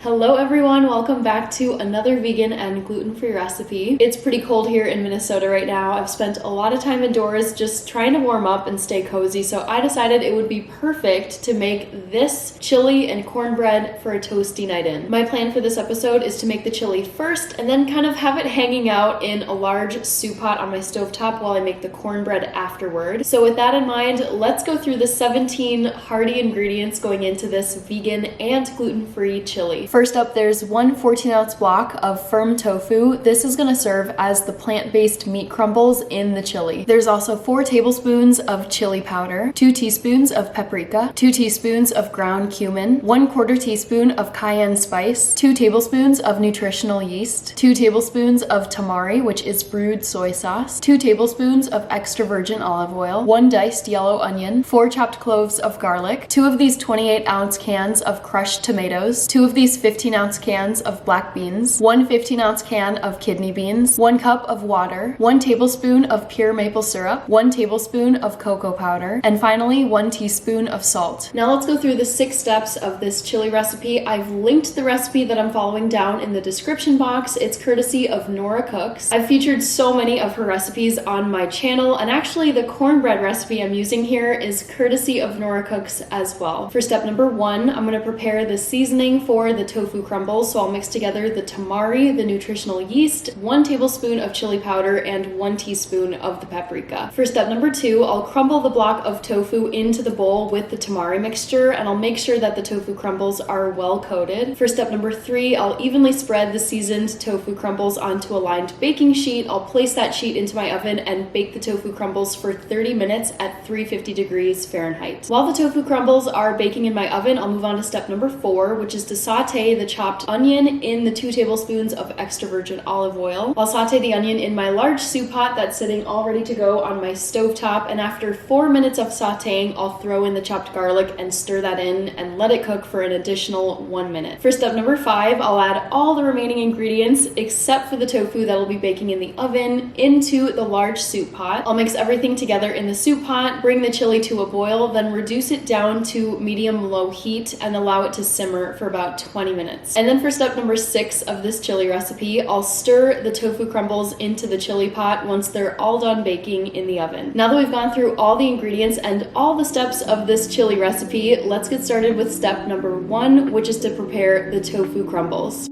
Hello everyone, welcome back to another vegan and gluten-free recipe. It's pretty cold here in Minnesota right now. I've spent a lot of time indoors just trying to warm up and stay cozy, so I decided it would be perfect to make this chili and cornbread for a toasty night in. My plan for this episode is to make the chili first and then kind of have it hanging out in a large soup pot on my stovetop while I make the cornbread afterward. So with that in mind, let's go through the 17 hearty ingredients going into this vegan and gluten-free chili. First up, there's one 14-ounce block of firm tofu. This is going to serve as the plant-based meat crumbles in the chili. There's also 4 tablespoons of chili powder, 2 teaspoons of paprika, 2 teaspoons of ground cumin, 1/4 teaspoon of cayenne spice, 2 tablespoons of nutritional yeast, 2 tablespoons of tamari, which is brewed soy sauce, 2 tablespoons of extra virgin olive oil, 1 diced yellow onion, 4 chopped cloves of garlic, 2 of these 28-ounce cans of crushed tomatoes, 2 of these 15-ounce cans of black beans, 1 15-ounce can of kidney beans, 1 cup of water, 1 tablespoon of pure maple syrup, 1 tablespoon of cocoa powder, and finally 1 teaspoon of salt. Now let's go through the 6 steps of this chili recipe. I've linked the recipe that I'm following down in the description box. It's courtesy of Nora Cooks. I've featured so many of her recipes on my channel, and actually the cornbread recipe I'm using here is courtesy of Nora Cooks as well. For step number 1, I'm going to prepare the seasoning for the tofu crumbles, so I'll mix together the tamari, the nutritional yeast, 1 tablespoon of chili powder, and 1 teaspoon of the paprika. For step number 2, I'll crumble the block of tofu into the bowl with the tamari mixture, and I'll make sure that the tofu crumbles are well coated. For step number 3, I'll evenly spread the seasoned tofu crumbles onto a lined baking sheet. I'll place that sheet into my oven and bake the tofu crumbles for 30 minutes at 350 degrees Fahrenheit. While the tofu crumbles are baking in my oven, I'll move on to step number 4, which is to saute the chopped onion in the 2 tablespoons of extra virgin olive oil. I'll saute the onion in my large soup pot that's sitting all ready to go on my stovetop, and after 4 minutes of sauteing, I'll throw in the chopped garlic and stir that in and let it cook for an additional 1 minute. For step number 5, I'll add all the remaining ingredients except for the tofu that'll be baking in the oven into the large soup pot. I'll mix everything together in the soup pot, bring the chili to a boil, then reduce it down to medium-low heat and allow it to simmer for about 20 minutes. And then for step number 6 of this chili recipe, I'll stir the tofu crumbles into the chili pot once they're all done baking in the oven. Now that we've gone through all the ingredients and all the steps of this chili recipe, let's get started with step number 1, which is to prepare the tofu crumbles.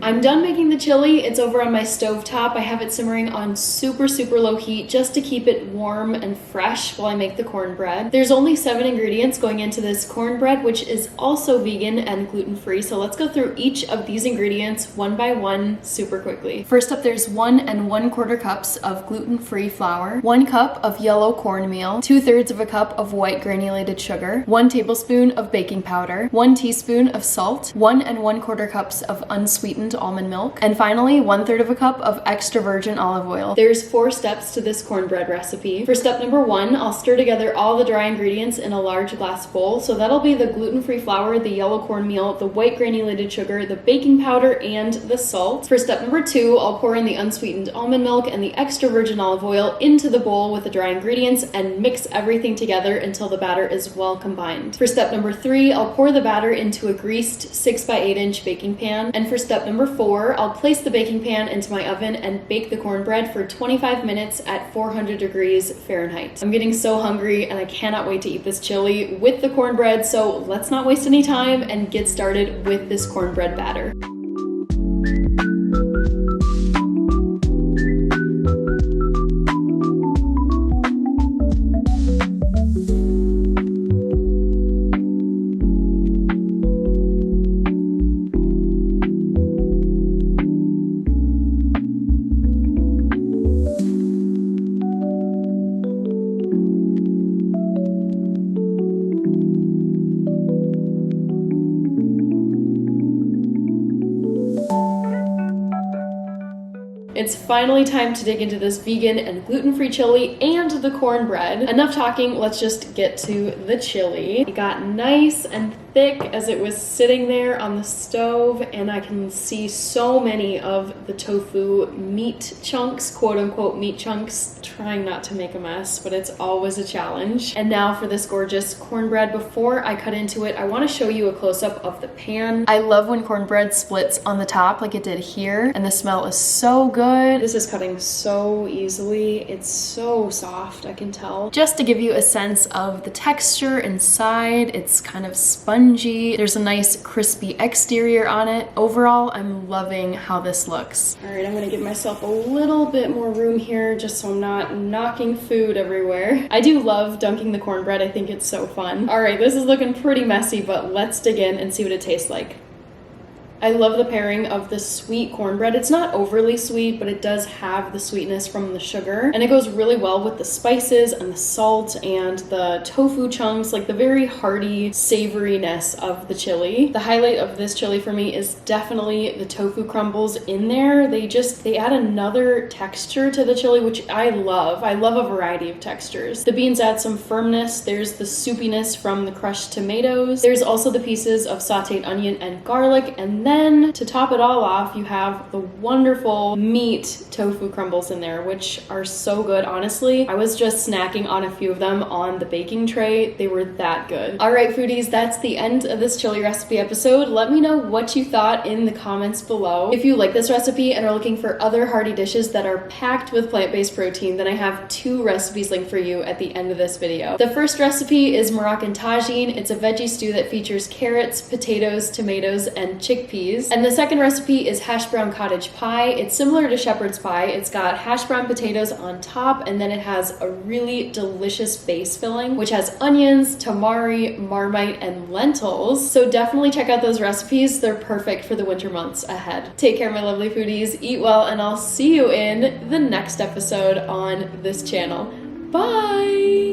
I'm done making the chili. It's over on my stovetop. I have it simmering on super low heat just to keep it warm and fresh while I make the cornbread. There's only 7 ingredients going into this cornbread, which is also vegan and gluten-free. So let's go through each of these ingredients one by one super quickly. First up, there's 1 1/4 cups of gluten-free flour, 1 cup of yellow cornmeal, 2/3 of a cup of white granulated sugar, 1 tablespoon of baking powder, 1 teaspoon of salt, 1 1/4 cups of unsweetened almond milk, and finally 1/3 of a cup of extra virgin olive oil. There's 4 steps to this cornbread recipe. For step number 1, I'll stir together all the dry ingredients in a large glass bowl. So that'll be the gluten-free flour, the yellow cornmeal, the white granulated sugar, the baking powder, and the salt. For step number 2, I'll pour in the unsweetened almond milk and the extra virgin olive oil into the bowl with the dry ingredients and mix everything together until the batter is well combined. For step number 3, I'll pour the batter into a greased 6 by 8 inch baking pan. And for step number 4, I'll place the baking pan into my oven and bake the cornbread for 25 minutes at 400 degrees degrees Fahrenheit. I'm getting so hungry and I cannot wait to eat this chili with the cornbread, so let's not waste any time and get started with this cornbread batter. It's finally time to dig into this vegan and gluten-free chili and the cornbread. Enough talking, let's just get to the chili. It got nice and thick as it was sitting there on the stove, and I can see so many of the tofu meat chunks, quote-unquote meat chunks. Trying not to make a mess, but it's always a challenge. And now for this gorgeous cornbread. Before I cut into it, I want to show you a close-up of the pan. I love when cornbread splits on the top like it did here, and the smell is so good. This is cutting so easily. It's so soft, I can tell. Just to give you a sense of the texture inside, it's kind of spongy. There's a nice crispy exterior on it. Overall, I'm loving how this looks. All right, I'm gonna give myself a little bit more room here just so I'm not knocking food everywhere. I do love dunking the cornbread. I think it's so fun. All right, this is looking pretty messy, but let's dig in and see what it tastes like. I love the pairing of the sweet cornbread. It's not overly sweet, but it does have the sweetness from the sugar, and it goes really well with the spices and the salt and the tofu chunks, like the very hearty savoriness of the chili. The highlight of this chili for me is definitely the tofu crumbles in there. They add another texture to the chili, which I love. I love a variety of textures. The beans add some firmness. There's the soupiness from the crushed tomatoes. There's also the pieces of sauteed onion and garlic, and then to top it all off, you have the wonderful meat tofu crumbles in there, which are so good. Honestly, I was just snacking on a few of them on the baking tray. They were that good. All right, foodies, that's the end of this chili recipe episode. Let me know what you thought in the comments below. If you like this recipe and are looking for other hearty dishes that are packed with plant-based protein, then I have 2 recipes linked for you at the end of this video. The first recipe is Moroccan tagine. It's a veggie stew that features carrots, potatoes, tomatoes, and chickpeas. And the second recipe is hash brown cottage pie. It's similar to shepherd's pie. It's got hash brown potatoes on top, and then it has a really delicious base filling, which has onions, tamari, marmite, and lentils. So definitely check out those recipes. They're perfect for the winter months ahead. Take care, my lovely foodies. Eat well, and I'll see you in the next episode on this channel. Bye!